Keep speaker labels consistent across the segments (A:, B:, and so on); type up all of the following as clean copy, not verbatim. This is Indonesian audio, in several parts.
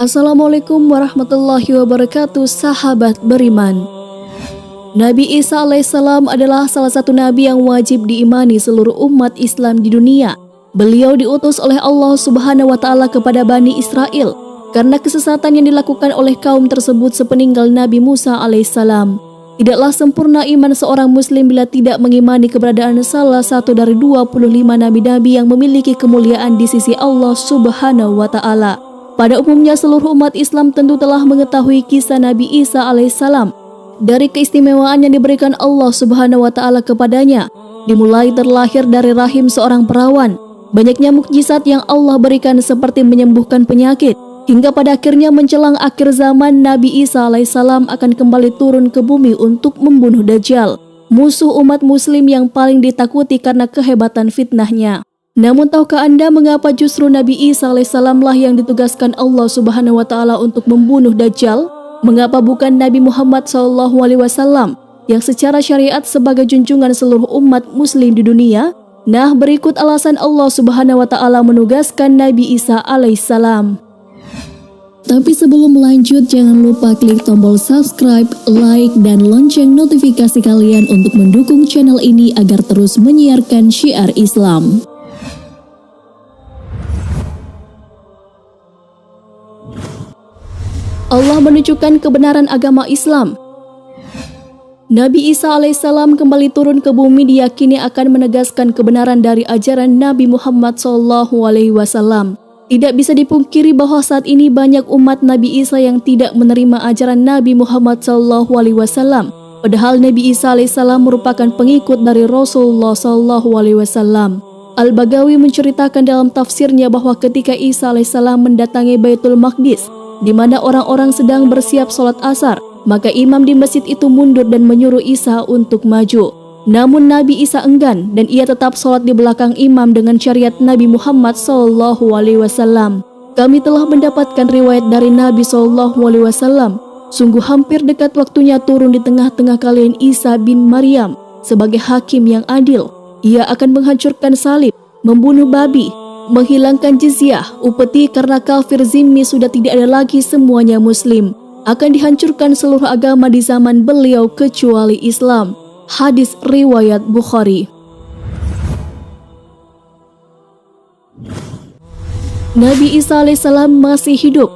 A: Assalamualaikum warahmatullahi wabarakatuh, sahabat beriman. Nabi Isa alaihissalam adalah salah satu nabi yang wajib diimani seluruh umat Islam di dunia. Beliau diutus oleh Allah Subhanahu wa Ta'ala kepada Bani Israel karena kesesatan yang dilakukan oleh kaum tersebut sepeninggal Nabi Musa alaihissalam. Tidaklah sempurna iman seorang muslim bila tidak mengimani keberadaan salah satu dari 25 nabi-nabi yang memiliki kemuliaan di sisi Allah Subhanahu wa Ta'ala. Pada umumnya seluruh umat Islam tentu telah mengetahui kisah Nabi Isa alaihissalam dari keistimewaan yang diberikan Allah Subhanahu wa Ta'ala kepadanya, dimulai terlahir dari rahim seorang perawan, banyaknya mukjizat yang Allah berikan seperti menyembuhkan penyakit, hingga pada akhirnya menjelang akhir zaman Nabi Isa alaihissalam akan kembali turun ke bumi untuk membunuh Dajjal, musuh umat muslim yang paling ditakuti karena kehebatan fitnahnya. Namun tahukah Anda mengapa justru Nabi Isa alaihissalam lah yang ditugaskan Allah Subhanahu wa Ta'ala untuk membunuh Dajjal? Mengapa bukan Nabi Muhammad SAW yang secara syariat sebagai junjungan seluruh umat muslim di dunia? Nah, berikut alasan Allah Subhanahu wa Ta'ala menugaskan Nabi Isa alaihissalam. Tapi sebelum lanjut, jangan lupa klik tombol subscribe, like, dan lonceng notifikasi kalian untuk mendukung channel ini agar terus menyiarkan syiar Islam. Allah menunjukkan kebenaran agama Islam. Nabi Isa alaihissalam kembali turun ke bumi diyakini akan menegaskan kebenaran dari ajaran Nabi Muhammad SAW. Tidak bisa dipungkiri bahwa saat ini banyak umat Nabi Isa yang tidak menerima ajaran Nabi Muhammad SAW. Padahal Nabi Isa alaihissalam merupakan pengikut dari Rasulullah SAW. Al-Bagawi menceritakan dalam tafsirnya bahwa ketika Isa alaihissalam mendatangi Baitul Maqdis, di mana orang-orang sedang bersiap sholat asar, maka imam di masjid itu mundur dan menyuruh Isa untuk maju. Namun Nabi Isa enggan dan ia tetap sholat di belakang imam dengan syariat Nabi Muhammad SAW. Kami telah mendapatkan riwayat dari Nabi SAW. Sungguh hampir dekat waktunya turun di tengah-tengah kalian Isa bin Maryam sebagai hakim yang adil. Ia akan menghancurkan salib, membunuh babi, menghilangkan jizyah, upeti karena kafir zimmi sudah tidak ada lagi, semuanya muslim. Akan dihancurkan seluruh agama di zaman beliau kecuali Islam. Hadis riwayat Bukhari. Nabi Isa alaihissalam masih hidup.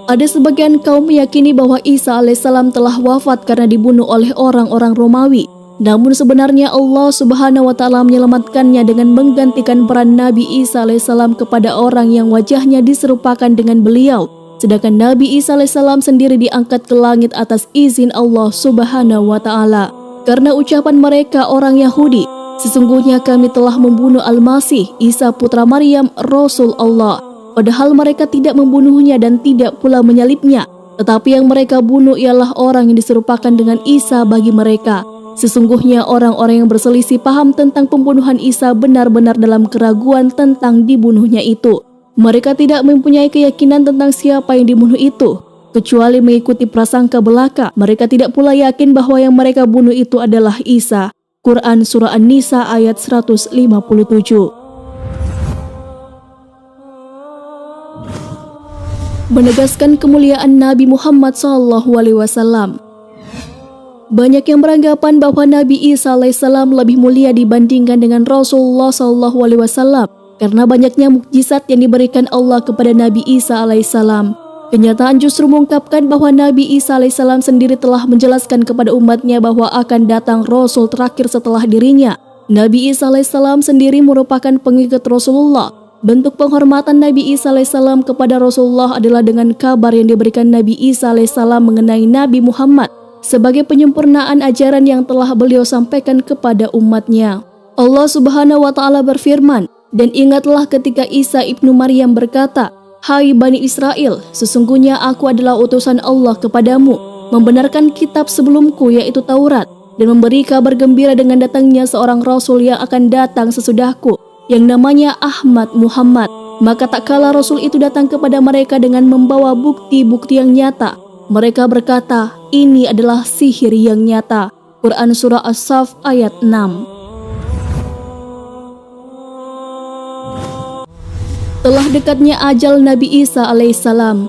A: Ada sebagian kaum meyakini bahwa Isa alaihissalam telah wafat karena dibunuh oleh orang-orang Romawi. Namun sebenarnya Allah Subhanahu wa Ta'ala menyelamatkannya dengan menggantikan peran Nabi Isa alaihissalam kepada orang yang wajahnya diserupakan dengan beliau. Sedangkan Nabi Isa alaihissalam sendiri diangkat ke langit atas izin Allah Subhanahu wa Ta'ala. Karena ucapan mereka orang Yahudi, sesungguhnya kami telah membunuh Al-Masih, Isa putra Maryam, Rasul Allah. Padahal mereka tidak membunuhnya dan tidak pula menyalibnya. Tetapi yang mereka bunuh ialah orang yang diserupakan dengan Isa bagi mereka. Sesungguhnya orang-orang yang berselisih paham tentang pembunuhan Isa benar-benar dalam keraguan tentang dibunuhnya itu. Mereka tidak mempunyai keyakinan tentang siapa yang dibunuh itu, kecuali mengikuti prasangka belaka. Mereka tidak pula yakin bahwa yang mereka bunuh itu adalah Isa. Quran Surah An-Nisa ayat 157. Menegaskan kemuliaan Nabi Muhammad SAW. Banyak yang beranggapan bahwa Nabi Isa alaihissalam lebih mulia dibandingkan dengan Rasulullah SAW karena banyaknya mukjizat yang diberikan Allah kepada Nabi Isa alaihissalam. Kenyataan justru mengungkapkan bahwa Nabi Isa alaihissalam sendiri telah menjelaskan kepada umatnya bahwa akan datang Rasul terakhir setelah dirinya. Nabi Isa alaihissalam sendiri merupakan pengikut Rasulullah. Bentuk penghormatan Nabi Isa alaihissalam kepada Rasulullah adalah dengan kabar yang diberikan Nabi Isa alaihissalam mengenai Nabi Muhammad sebagai penyempurnaan ajaran yang telah beliau sampaikan kepada umatnya. Allah Subhanahu wa Ta'ala berfirman, dan ingatlah ketika Isa ibnu Maryam berkata, "Hai Bani Israel, sesungguhnya aku adalah utusan Allah kepadamu, membenarkan kitab sebelumku yaitu Taurat, dan memberi kabar gembira dengan datangnya seorang Rasul yang akan datang sesudahku, yang namanya Ahmad Muhammad. Maka tak kala Rasul itu datang kepada mereka dengan membawa bukti-bukti yang nyata, mereka berkata, ini adalah sihir yang nyata." Quran Surah As-Saff ayat 6. Telah dekatnya ajal Nabi Isa alaihissalam.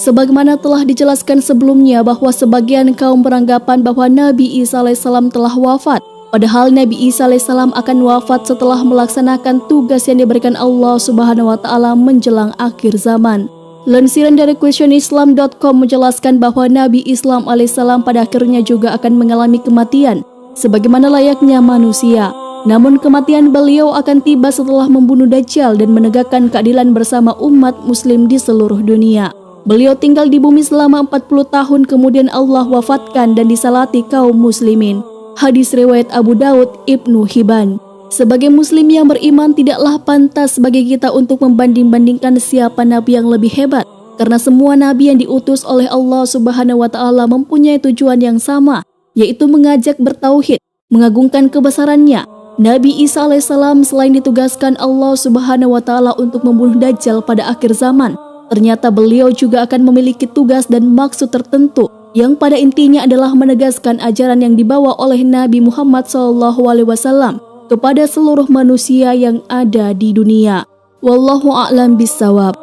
A: Sebagaimana telah dijelaskan sebelumnya bahwa sebagian kaum beranggapan bahwa Nabi Isa alaihissalam telah wafat, padahal Nabi Isa alaihissalam akan wafat setelah melaksanakan tugas yang diberikan Allah Subhanahu wa taala menjelang akhir zaman. Lansiran dari questionislam.com menjelaskan bahwa Nabi Islam alaihissalam pada akhirnya juga akan mengalami kematian sebagaimana layaknya manusia. Namun kematian beliau akan tiba setelah membunuh Dajjal dan menegakkan keadilan bersama umat muslim di seluruh dunia. Beliau tinggal di bumi selama 40 tahun kemudian Allah wafatkan dan disalati kaum muslimin. Hadis riwayat Abu Daud, Ibnu Hibban. Sebagai muslim yang beriman tidaklah pantas bagi kita untuk membanding-bandingkan siapa nabi yang lebih hebat, karena semua nabi yang diutus oleh Allah Subhanahu wa taala mempunyai tujuan yang sama, yaitu mengajak bertauhid, mengagungkan kebesarannya. Nabi Isa alaihissalam selain ditugaskan Allah Subhanahu wa taala untuk membunuh Dajjal pada akhir zaman, ternyata beliau juga akan memiliki tugas dan maksud tertentu yang pada intinya adalah menegaskan ajaran yang dibawa oleh Nabi Muhammad SAW kepada seluruh manusia yang ada di dunia. Wallahu a'lam bishawab.